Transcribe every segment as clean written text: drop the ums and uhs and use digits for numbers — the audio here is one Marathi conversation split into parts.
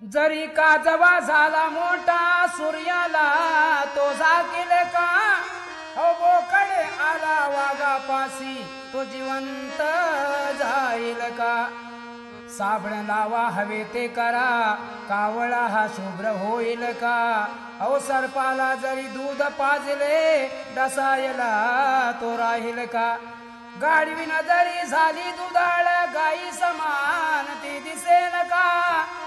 जरी काजवा झाला मोठा सूर्याला तो जागील का, हो बोकडे आला वाघापाशी तो जिवंत जाईल का. साबण लावा हवे ते करा, कावळा हा शुभ्र होईल का. अहो सर्पाला जरी दूध पाजले, डसायला तो राहील का. गाडवीन जरी झाली दुधाळ, गाई समान ती दिसेल का.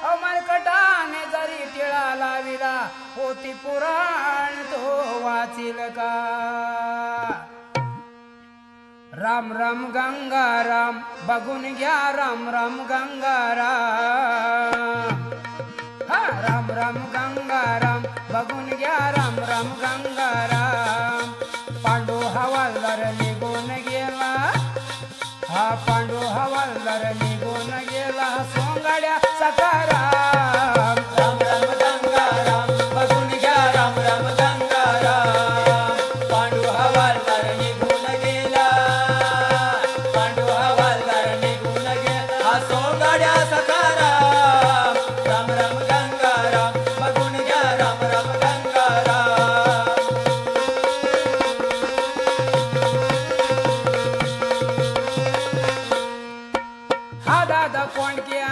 अहो मरकटाने जरी टिळा लाविला, होती पुराण तो वाचील का. राम राम गंगाराम बघून घ्या, राम राम गंगाराम. हा राम राम गंगाराम बघून घ्या, राम राम गंगाराम. पांडू हवालदार निघून गेला, हा पांडू हवालदार निघून गेला. सोंगाड्या सकाराम. राम राम गंगाराम बघून घ्या, राम राम गंगाराम. पांडू हवालदार निघून गेला, पांडू हवालदार निघून गेला. सोंगाड्या सकाराम. राम राम गंगाराम बघून घ्या, राम राम गंगाराम. हा दादा कोंडक्या,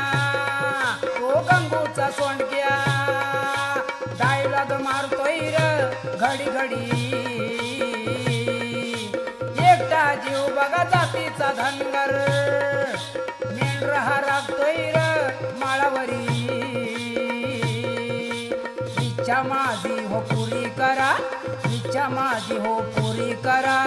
ओ गंगूचा सोंडक्या, डायलॉग मारतोय र घडी घडी. एकटा जीव बघा जातीचा धनगर, मेंढरा हा राखतोय र माळावरी. इच्छा माझी हो पुरी करा, इच्छा माझी हो पुरी करा.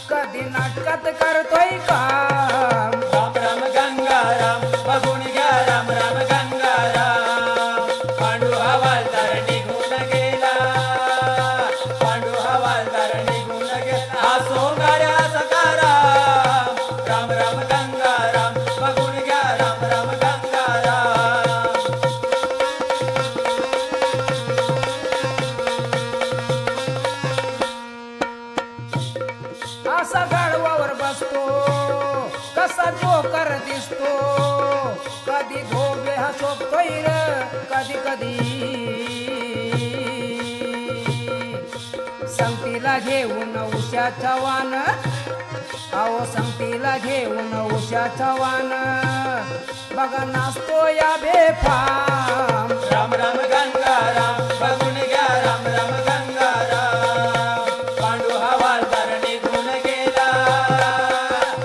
कधी नाटकात करतोय काम. राम राम गंगाराम बघून घ्या, राम राम गंगाराम. पांडू हवालदार निघून गेला, पांडू हवालदार निघून गेला. सोंगाड्या सकाराम. राम राम गंगाराम बघून घ्या, राम राम गंगाराम. असा गाढवावर बसतो, कसा जोकर दिसतो. कधी धोबे हा शोभतोय र, कधी कधी संगतीला घेऊन उषाचा वान. अहो संगतीला घेऊन उषाचा वान, बघा नाचतो या बेफाम. राम राम गंगाराम बघून घ्या, राम राम गंगाराम. पांडू हवालदार निघून गेला,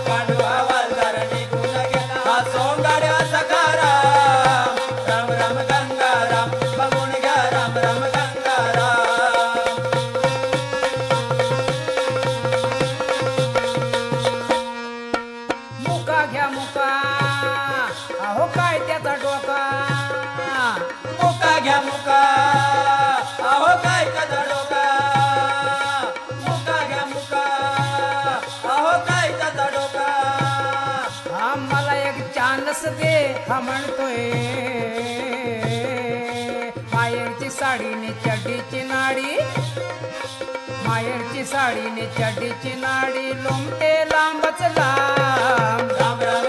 पांडू हवालदार निघून गेला. सोंगाड्या सकाराम. राम राम गंगाराम बघून घ्या, राम राम गंगाराम. मुका घ्या मुका, अहो काय त्याचा डोका. मुका घ्या मुका, अहो काय त्याचा डोका. मुका घ्या मुका, अहो काय त्याचा डोका. हा मला एक चान्स दे हा म्हणतोय. मायरची साडीने चड्डीची नाडी, मायरची साडीने चड्डीची नाडी. लोमटे लांबच लांब. राम राम